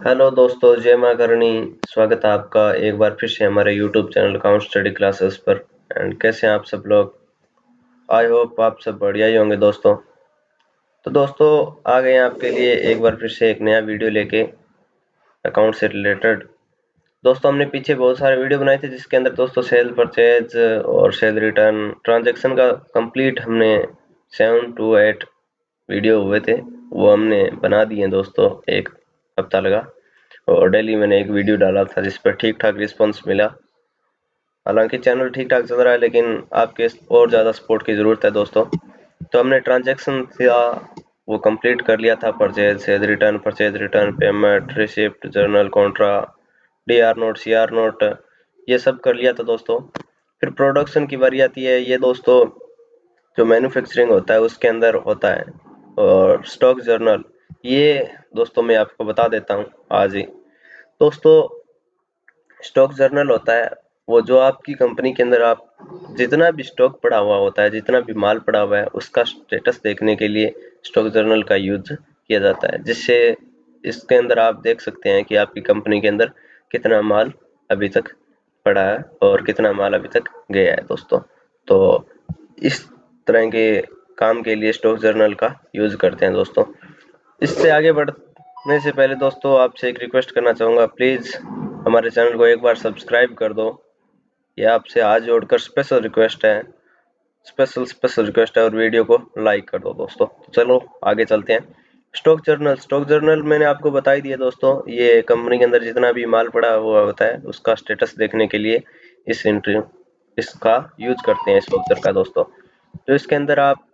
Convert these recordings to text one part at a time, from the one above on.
Hello दोस्तों, जय माँ करणी। स्वागत है आपका एक बार फिर से हमारे YouTube channel account study classes पर। एंड कैसे हैं आप सब लोग? आई होप आप सब बढ़िया ही होंगे दोस्तों। तो दोस्तों, आ गए हैं आपके लिए एक बार फिर से एक नया वीडियो लेके अकाउंट से रिलेटेड। दोस्तों, हमने पीछे बहुत सारे वीडियो बनाए थे जिसके अंदर दोस्तों सेल परचेज और सेल रिटर्न ट्रांजैक्शन का कंप्लीट हमने 7 to 8 वीडियो हुए थे, वो हमने बना दिए दोस्तों। एक हफ्ता लगा और डेली मैंने एक वीडियो डाला था जिस पर ठीक ठाक रिस्पॉन्स मिला। हालांकि चैनल ठीक ठाक चल रहा है, लेकिन आपके और ज़्यादा सपोर्ट की ज़रूरत है दोस्तों। तो हमने ट्रांजैक्शन था वो कंप्लीट कर लिया था, purchase return payment receipt journal Contra DR note CR note, ये सब कर लिया था दोस्तों। फिर प्रोडक्शन की बारी आती है। ये दोस्तों जो मैन्युफैक्चरिंग होता है उसके अंदर होता है। और स्टॉक जर्नल, ये दोस्तों मैं आपको बता देता हूँ आज ही। दोस्तों, स्टॉक जर्नल होता है वो जो आपकी कंपनी के अंदर आप जितना भी स्टॉक पड़ा हुआ होता है, जितना भी माल पड़ा हुआ है, उसका स्टेटस देखने के लिए स्टॉक जर्नल का यूज किया जाता है। जिससे इसके अंदर आप देख सकते हैं कि आपकी कंपनी के अंदर कितना माल अभी तक पड़ा है और कितना माल अभी तक गया है दोस्तों। तो इस तरह के काम के लिए स्टॉक जर्नल का यूज करते हैं दोस्तों। इससे आगे बढ़ने से पहले दोस्तों आपसे एक रिक्वेस्ट करना चाहूँगा, प्लीज़ हमारे चैनल को एक बार सब्सक्राइब कर दो। ये आपसे हाथ जोड़कर स्पेशल रिक्वेस्ट है और वीडियो को लाइक कर दो दोस्तों। तो चलो आगे चलते हैं। स्टॉक जर्नल मैंने आपको बता ही दिया दोस्तों। ये कंपनी के अंदर जितना भी माल पड़ा हुआ होता है उसका स्टेटस देखने के लिए इसका यूज करते हैं इस सॉफ्टवेयर का दोस्तों। तो इसके अंदर आप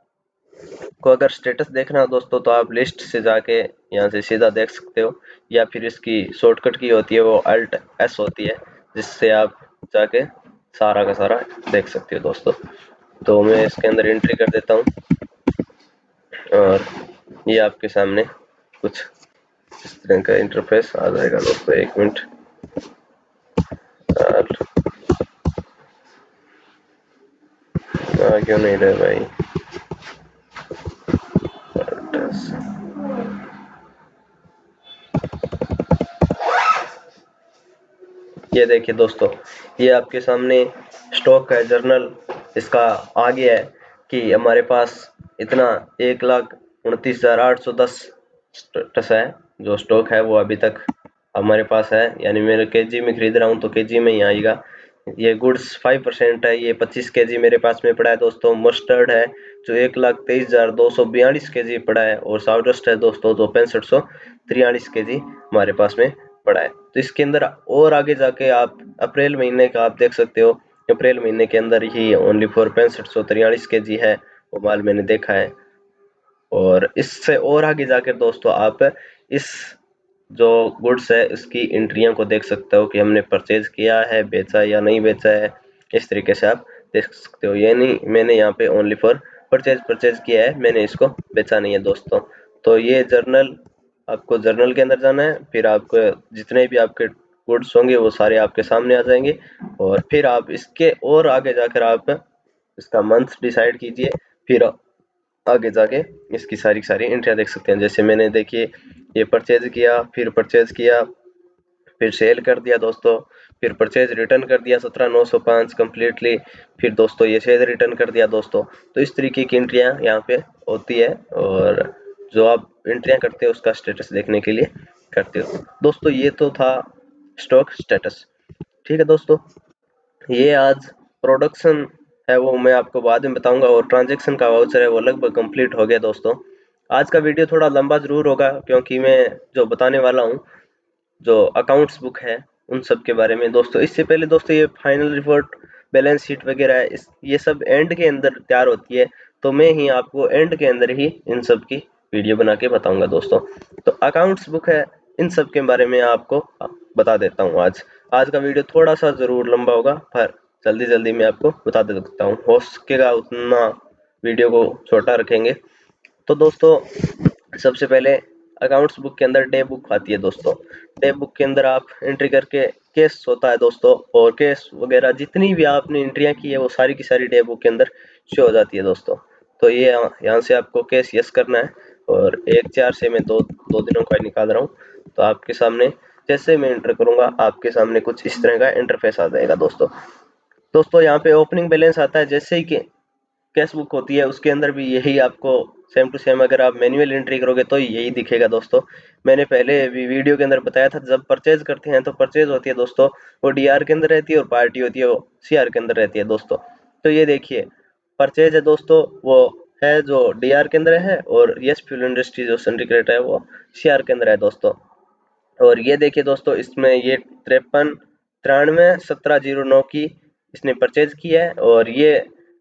को अगर स्टेटस देखना हो दोस्तों तो आप लिस्ट से जाके यहाँ से सीधा देख सकते हो, या फिर इसकी शॉर्टकट की होती है वो Alt+S होती है, जिससे आप जाके सारा का सारा देख सकते हो दोस्तों। तो मैं इसके अंदर एंट्री कर देता हूँ और ये आपके सामने कुछ इस तरह का इंटरफेस आ जाएगा दोस्तों। एक मिनट। क्यों नहीं रहे भाई? ये देखिए दोस्तों, ये आपके सामने स्टॉक है जर्नल। इसका आ गया है कि हमारे पास इतना 1,29,810 स्टेटस है। जो स्टॉक है वो अभी तक हमारे पास है, यानी मेरे केजी में खरीद रहा हूँ तो केजी में ही आएगा। ये गुड्स 5% है, ये 25 केजी मेरे पास में पड़ा है दोस्तों। मस्टर्ड है जो 1,23,242 केजी पड़ा है, और साउडस्ट है दोस्तों जो 6543 केजी हमारे पास में पड़ा है। तो इसके अंदर और आगे जाके आप अप्रैल महीने का आप देख सकते हो। अप्रैल महीने के अंदर ही ओनली फॉर 6543 केजी है वो माल मैंने देखा है। और इससे और आगे जाकर दोस्तों आप इस जो गुड्स है उसकी एंट्रियां को देख सकते हो कि हमने परचेज किया है, बेचा या नहीं बेचा है। इस तरीके से आप देख सकते हो। यानी मैंने यहाँ पे ओनली फॉर परचेज किया है, मैंने इसको बेचा नहीं है दोस्तों। तो ये जर्नल, आपको जर्नल के अंदर जाना है, फिर आपको जितने भी आपके गुड्स होंगे वो सारे आपके सामने आ जाएंगे। और फिर आप इसके और आगे जाकर आप इसका मंथ डिसाइड कीजिए, फिर आगे जाके इसकी सारी की सारी एंट्रियां देख सकते हैं। जैसे मैंने देखिए ये परचेज किया, फिर सेल कर दिया दोस्तों, फिर परचेज रिटर्न कर दिया 17,905 कम्प्लीटली, फिर दोस्तों ये सेल रिटर्न कर दिया दोस्तों। तो इस तरीके की एंट्रियां यहाँ पे होती है, और जो आप एंट्रियां करते हो उसका स्टेटस देखने के लिए करते हो दोस्तों। ये तो था स्टॉक स्टेटस। ठीक है दोस्तों, ये आज प्रोडक्शन है वो मैं आपको बाद में बताऊंगा, और ट्रांजैक्शन का वाउचर है वो लगभग कंप्लीट हो गया दोस्तों। आज का वीडियो थोड़ा लंबा जरूर होगा क्योंकि मैं जो बताने वाला हूँ जो अकाउंट्स बुक है उन सब के बारे में दोस्तों। इससे पहले दोस्तों ये फाइनल रिपोर्ट बैलेंस शीट वगैरह है, ये सब एंड के अंदर तैयार होती है। तो मैं ही आपको एंड के अंदर ही इन सब की वीडियो बना के बताऊंगा दोस्तों। तो अकाउंट्स बुक है, इन सब के बारे में आपको बता देता हूँ आज। आज का वीडियो थोड़ा सा जरूर लंबा होगा, पर जल्दी जल्दी मैं आपको बता देता हूँ। हो सकेगा उतना वीडियो को छोटा रखेंगे। तो दोस्तों सबसे पहले अकाउंट्स बुक के अंदर डे बुक आती है दोस्तों। डे बुक के अंदर आप एंट्री करके केस होता है दोस्तों, और केस वगैरह जितनी भी आपने एंट्रियां की है वो सारी की सारी डे बुक के अंदर शो हो जाती है दोस्तों। तो ये यहाँ से आपको केस यस करना है, और 1/4 से मैं दो दिनों का निकाल रहा हूँ। तो आपके सामने जैसे मैं एंटर करूंगा आपके सामने कुछ इस तरह का इंटरफेस आ जाएगा दोस्तों यहाँ पे ओपनिंग बैलेंस आता है, जैसे ही कि कैश बुक होती है उसके अंदर भी यही आपको सेम टू सेम अगर आप मैन्युअल एंट्री करोगे तो यही दिखेगा दोस्तों। मैंने पहले भी वीडियो के अंदर बताया था, जब परचेज करते हैं तो परचेज होती है दोस्तों वो डीआर के अंदर रहती है और पार्टी होती है वो सीआर के अंदर रहती है दोस्तों। तो ये देखिए परचेज है दोस्तों, वो है जो डीआर के अंदर है, और यस फ्यूल इंडस्ट्री जो सिंडिकेट है वो सीआर के अंदर है दोस्तों। और ये देखिए दोस्तों इसमें ये 53 93 1709 की इसने परचेज की है, और ये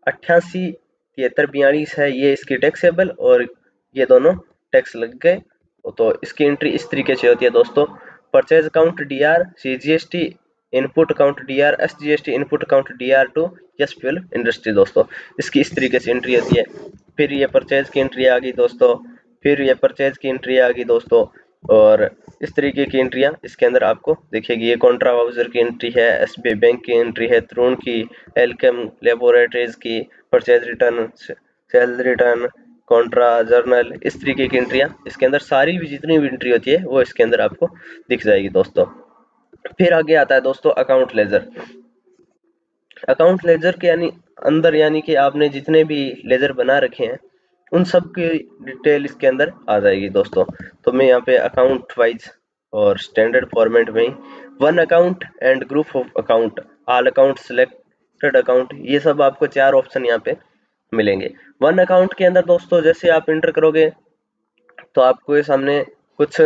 88 73 42 है ये इसकी टैक्सेबल, और ये दोनों टैक्स लग गए। तो इसकी एंट्री इस तरीके से होती है दोस्तों। Purchase account D R, CGST input account D R, SGST input account D R to yes fuel industry दोस्तों। इसकी इस तरीके से एंट्री होती है। फिर ये परचेज की एंट्री आ गई दोस्तों, फिर ये परचेज की एंट्री आ गई दोस्तों, और इस तरीके की एंट्रियां इसके अंदर आपको दिखेगी। ये कॉन्ट्रा वाउचर की एंट्री है, एसबीआई बैंक की एंट्री है, तरुण की, एल्केम लेबोरेटरीज की, purchase return, cell return, Contra journal, इस तरीके की एंट्रियां इसके अंदर सारी भी जितनी भी एंट्री होती है वो इसके अंदर आपको दिख जाएगी दोस्तों। फिर आगे आता है दोस्तों अकाउंट लेजर। अकाउंट लेजर के अंदर यानी कि आपने जितने भी लेजर बना रखे हैं उन सब की डिटेल इसके अंदर आ जाएगी दोस्तों। तो मैं यहाँ पे अकाउंट वाइज और स्टैंडर्ड फॉर्मेट में ही one account and group of account, all account, selected account, ये सब आपको 4 ऑप्शन यहाँ पे मिलेंगे। वन अकाउंट के अंदर दोस्तों जैसे आप इंटर करोगे तो आपको ये सामने कुछ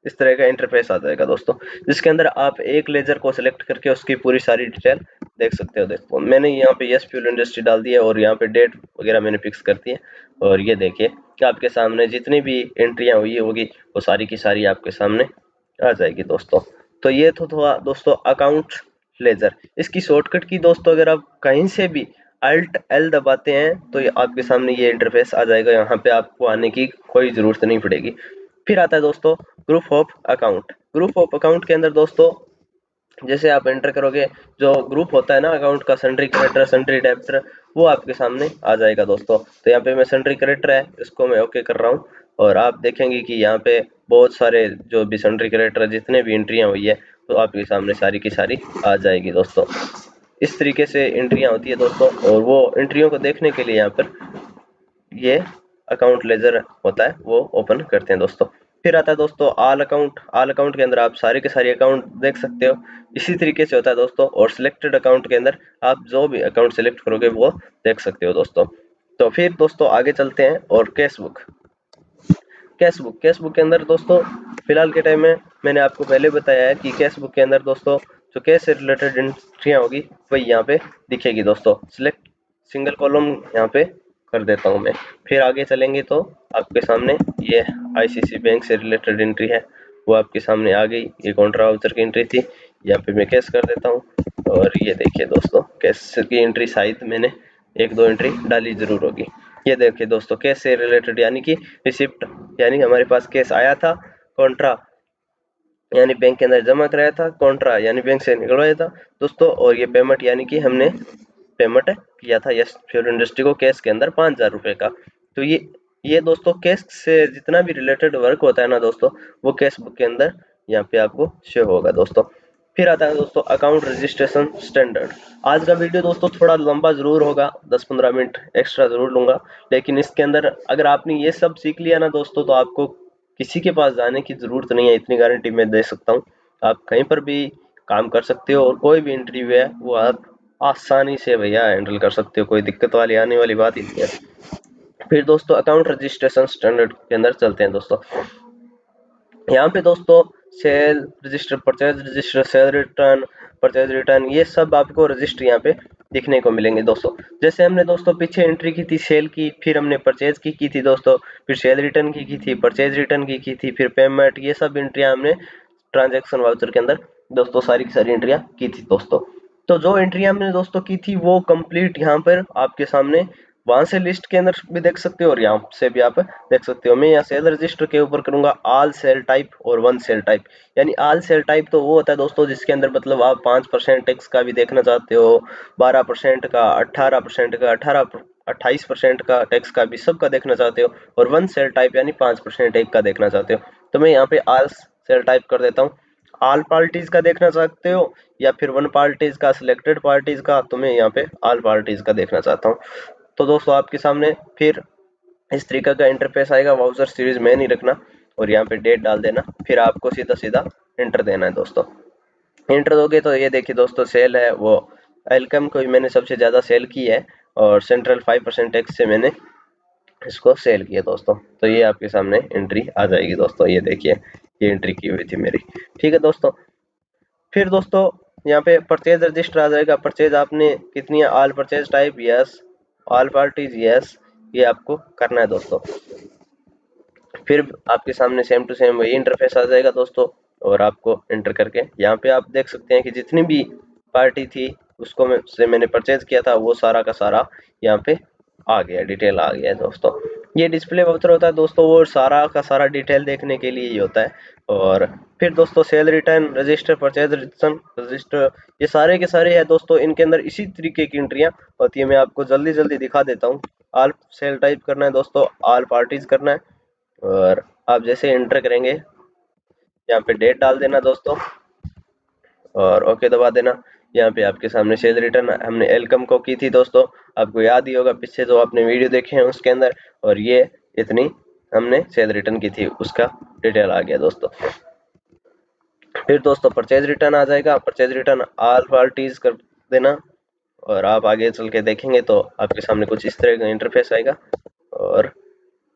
इस तरह का इंटरफेस आ जाएगा दोस्तों, जिसके अंदर आप एक लेजर को सिलेक्ट करके उसकी पूरी सारी डिटेल देख सकते हो। देखो मैंने यहाँ पे यस फ्यूल इंडस्ट्री डाल दी है और यहाँ पे डेट वगैरह मैंने फिक्स कर दी है, और ये देखिए कि आपके सामने जितनी भी एंट्रियां हुई होगी वो सारी की सारी आपके सामने आ जाएगी दोस्तों। तो ये तो था दोस्तों अकाउंट लेजर। इसकी शॉर्टकट की दोस्तों अगर आप कहीं से भी अल्ट एल दबाते हैं तो ये आपके सामने ये इंटरफेस आ जाएगा, यहाँ पे आपको आने की कोई जरूरत नहीं पड़ेगी। फिर आता है दोस्तों group of account. Group of account के अंदर दोस्तों जैसे आप एंटर करोगे जो ग्रुप होता है ना अकाउंट का, सन्ड्री क्रेडिटर, सन्ड्री डेबिटर, वो आपके सामने आ जाएगा दोस्तों। तो यहाँ पे मैं सन्ड्री क्रेडिटर है इसको मैं ओके कर रहा हूँ, और आप देखेंगे कि यहाँ पे बहुत सारे जो भी सन्ड्री क्रेडिटर जितने भी एंट्रियां हुई है तो आपके सामने सारी की सारी आ जाएगी दोस्तों। इस तरीके से एंट्रियां होती है दोस्तों, और वो एंट्रियों को देखने के लिए यहाँ पर ये अकाउंट लेजर होता है वो ओपन करते हैं दोस्तों। फिर आता है दोस्तों ऑल अकाउंट। ऑल अकाउंट के अंदर आप सारे के सारे अकाउंट देख सकते हो। इसी तरीके से होता है दोस्तों, और सिलेक्टेड अकाउंट के अंदर आप जो भी अकाउंट सिलेक्ट करोगे वो देख सकते हो दोस्तों। तो फिर दोस्तों आगे चलते हैं, और कैश बुक। कैश बुक के अंदर दोस्तों फिलहाल के टाइम में मैंने आपको पहले बताया है कि कैश बुक के अंदर दोस्तों जो कैश से रिलेटेड एंट्रियां होगी वही यहाँ पे दिखेगी दोस्तों। सिलेक्ट सिंगल कॉलम यहाँ पे कर देता हूँ मैं। फिर आगे चलेंगे तो आपके सामने ये आईसीसी बैंक से रिलेटेड एंट्री है वो आपके सामने आ गई। ये कॉन्ट्रा वाउचर की एंट्री थी, यहाँ पे मैं कैश कर देता हूँ। और ये देखिए दोस्तों कैश की एंट्री शायद मैंने 1-2 एंट्री डाली जरूर होगी। ये देखिए दोस्तों कैश से रिलेटेड यानी कि रिसिप्ट, यानी हमारे पास कैश आया था, कॉन्ट्रा यानी बैंक के अंदर जमा कराया था, कॉन्ट्रा यानी बैंक से निकलवाया था दोस्तों, और ये पेमेंट यानी कि हमने पेमेंट किया था यस फ्यूल इंडस्ट्री को कैश के अंदर 5000 रुपए का। तो ये दोस्तों कैश से जितना भी रिलेटेड वर्क होता है ना दोस्तों वो कैश बुक के अंदर यहाँ पे आपको शो होगा दोस्तों। फिर आता है दोस्तों अकाउंट रजिस्ट्रेशन स्टैंडर्ड। आज का वीडियो दोस्तों थोड़ा लंबा जरूर होगा, 10-15 मिनट एक्स्ट्रा जरूर लूंगा, लेकिन इसके अंदर अगर आपने ये सब सीख लिया ना दोस्तों तो आपको किसी के पास जाने की जरूरत नहीं है, इतनी गारंटी मैं दे सकता हूँ। आप कहीं पर भी काम कर सकते हो और कोई भी इंटरव्यू है वो आप आसानी से भैया हैंडल कर सकते हो, कोई दिक्कत वाली आने वाली बात ही नहीं है। फिर दोस्तों अकाउंट रजिस्ट्रेशन स्टैंडर्ड के अंदर चलते हैं दोस्तों। यहाँ पे दोस्तों cell register, purchase register, cell return, purchase return, ये सब आपको रजिस्टर यहाँ पे दिखने को मिलेंगे दोस्तों। जैसे हमने दोस्तों पीछे एंट्री की थी सेल की, फिर हमने परचेज की थी दोस्तों, फिर सेल रिटर्न की थी, परचेज रिटर्न की थी, फिर पेमेंट, ये सब एंट्रियां हमने ट्रांजैक्शन वाउचर के अंदर दोस्तों सारी की सारी एंट्रियां की थी दोस्तों। तो जो एंट्रियां हमने दोस्तों की थी वो कंप्लीट यहाँ पर आपके सामने वहां से लिस्ट के अंदर भी देख सकते हो और यहाँ से भी आप देख सकते हो। मैं यहाँ सेल रजिस्टर के ऊपर करूंगा ऑल सेल टाइप और वन सेल टाइप। यानी ऑल सेल टाइप तो वो होता है दोस्तों जिसके अंदर आप 5% टैक्स का भी देखना चाहते हो, 12% का, 18% का, 28% का टैक्स का भी सबका देखना चाहते हो, और 1 सेल टाइप यानी 5% एक का देखना चाहते हो, तो मैं यहाँ पे ऑल सेल टाइप कर देता हूँ। ऑल पार्टीज का देखना चाहते हो या फिर 1 पार्टीज का, सिलेक्टेड पार्टीज का, तो मैं यहाँ पे ऑल पार्टीज का देखना चाहता हूँ। तो दोस्तों आपके सामने फिर इस तरीके का इंटरफेस आएगा। वाउचर सीरीज में नहीं रखना और यहाँ पे डेट डाल देना, फिर आपको सीधा सीधा इंटर देना है दोस्तों। इंटर दोगे तो ये देखिए दोस्तों, सेल है वो एलकम को भी मैंने सबसे ज़्यादा सेल की है, और सेंट्रल 5% टैक्स से मैंने इसको सेल किया दोस्तों। तो ये आपके सामने एंट्री आ जाएगी दोस्तों, ये देखिए ये एंट्री की हुई थी मेरी। ठीक है दोस्तों, फिर दोस्तों यहाँ पे परचेज रजिस्टर आ जाएगा। परचेज आपने कितनी है, all purchase type yes, all parties yes, ये आपको करना है दोस्तों। फिर आपके सामने सेम टू सेम वही इंटरफेस आ जाएगा दोस्तों, और आपको एंटर करके यहाँ पे आप देख सकते हैं कि जितनी भी पार्टी थी उसको मैंने परचेज किया था, वो सारा का सारा यहाँ पे आ गया, डिटेल आ गया है दोस्तों। ये डिस्प्ले वाउचर होता है दोस्तों, वो सारा का सारा डिटेल देखने के लिए ही होता है। और फिर दोस्तों cell return register, purchase return register, ये सारे के सारे है दोस्तों। इनके अंदर इसी तरीके की एंट्रियां होती है, मैं आपको जल्दी जल्दी दिखा देता हूँ। ऑल सेल टाइप करना है दोस्तों, ऑल पार्टीज करना है, और आप जैसे एंटर करेंगे यहाँ पे डेट डाल देना दोस्तों, और ओके दबा देना। यहाँ पे आपके सामने सेल रिटर्न हमने एलकम को की थी दोस्तों, आपको याद ही होगा पीछे जो आपने वीडियो देखे हैं उसके अंदर, और ये इतनी हमने सेल रिटर्न की थी, उसका डिटेल आ गया दोस्तों। फिर दोस्तों परचेज रिटर्न आ जाएगा, परचेज रिटर्न ऑल पार्टीज कर देना, और आप आगे चल के देखेंगे तो आपके सामने कुछ इस तरह का इंटरफेस आएगा। और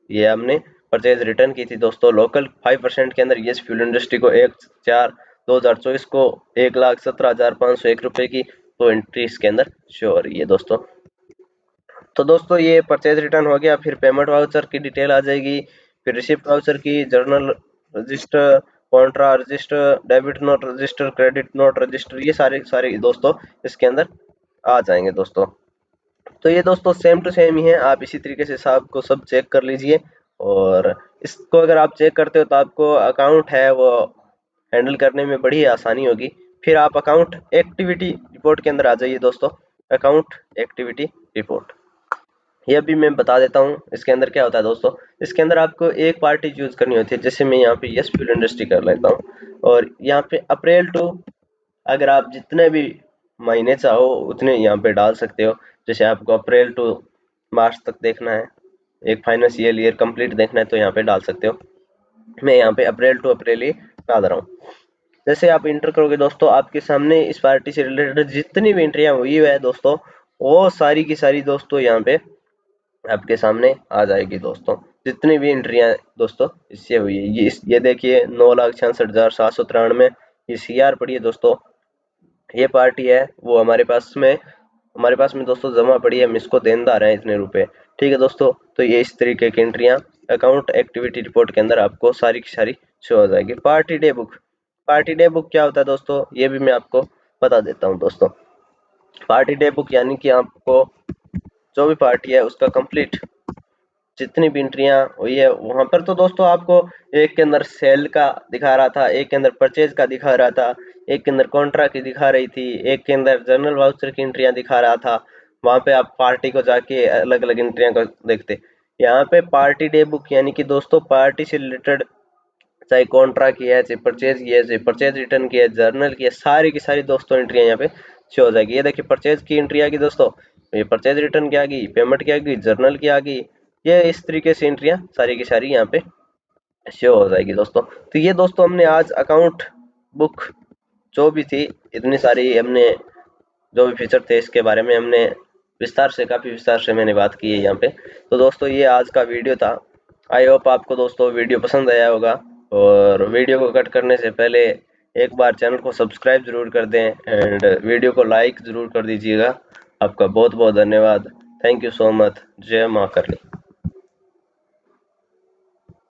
ये हमने परचेज रिटर्न की थी दोस्तों लोकल 5% के अंदर, यस फ्यूल इंडस्ट्री को 1/4/2024 को 1,17,501 रुपए की तो एंट्री इसके अंदर शो हो रही है दोस्तों। तो दोस्तों ये परचेज रिटर्न हो गया। फिर पेमेंट वाउचर की डिटेल आ जाएगी, फिर रिसिप्ट वाउचर की, journal register, Contra register, debit note register, credit note register, ये सारे सारे दोस्तों इसके अंदर आ जाएंगे दोस्तों। तो ये दोस्तों सेम टू सेम ही है, आप इसी तरीके से सब को सब चेक कर लीजिए। और इसको अगर आप चेक करते हो तो आपको अकाउंट है वो हैंडल करने में बड़ी आसानी होगी। फिर आप अकाउंट एक्टिविटी रिपोर्ट के अंदर आ जाइए दोस्तों, अकाउंट एक्टिविटी रिपोर्ट, ये भी मैं बता देता हूँ इसके अंदर क्या होता है दोस्तों। इसके अंदर आपको एक पार्टी चूज करनी होती है, जैसे मैं यहाँ पे यस फ्यूल इंडस्ट्री कर लेता हूँ, और यहाँ पे अप्रैल टू, अगर आप जितने भी महीने चाहो उतने यहाँ पे डाल सकते हो। जैसे आपको अप्रैल टू मार्च तक देखना है, एक फाइनेंशियल ईयर कंप्लीट देखना है, तो यहाँ पे डाल सकते हो। मैं यहाँ पे अप्रैल टू अप्रैल ही डाल रहा हूँ। जैसे आप इंटर करोगे दोस्तों, आपके सामने इस पार्टी से रिलेटेड जितनी भी एंट्रियां हुई है दोस्तों, वो सारी की सारी दोस्तों यहाँ पे आपके सामने आ जाएगी दोस्तों। जितनी भी एंट्रियां दोस्तों इससे हुई है, ये देखिए 9,66,793 ये CR पड़ी है दोस्तों। ये पार्टी है वो हमारे पास में दोस्तों जमा पड़ी है, हम इसको देनदार हैं इतने रुपए। ठीक है दोस्तों, तो ये इस तरीके की एंट्रियां अकाउंट एक्टिविटी रिपोर्ट के अंदर आपको सारी की सारी शो हो जाएगी। Party day book, party day book क्या होता है दोस्तों, ये भी मैं आपको बता देता हूँ दोस्तों। पार्टी डे बुक यानी कि आपको जो भी पार्टी है उसका कंप्लीट जितनी भी एंट्रियां हुई है वहां पर, तो दोस्तों आपको एक के अंदर सेल का दिखा रहा था, एक के अंदर परचेज का दिखा रहा था, एक के अंदर कॉन्ट्रा की दिखा रही थी, एक के अंदर जनरल वाउचर की एंट्रियां दिखा रहा था। वहां पे आप पार्टी को जाके अलग अलग एंट्रियां को देखते। यहाँ पे पार्टी डे बुक यानी कि दोस्तों पार्टी से रिलेटेड, चाहे कॉन्ट्रा की है, चाहे परचेज की है, चाहे परचेज रिटर्न की है, जर्नल की है, सारी की सारी दोस्तों एंट्रियां यहाँ पे शो हो जाएगी। ये देखिए परचेज की एंट्री आ गई दोस्तों, ये परचेज रिटर्न की आ गई, पेमेंट की आ गई, जर्नल की आ गई। ये इस तरीके से एंट्रियां सारी की सारी यहाँ पे शो हो जाएगी दोस्तों। तो ये दोस्तों हमने आज अकाउंट बुक जो भी थी, इतनी सारी हमने जो भी फीचर थे इसके बारे में हमने विस्तार से, काफी विस्तार से मैंने बात की है यहाँ पे। तो दोस्तों ये आज का वीडियो था। आई होप आपको दोस्तों वीडियो पसंद आया होगा, और वीडियो को कट करने से पहले एक बार चैनल को सब्सक्राइब जरूर कर दें, एंड वीडियो को लाइक जरूर कर दीजिएगा। आपका बहुत बहुत धन्यवाद। Thank you so much. जय माँ करणी।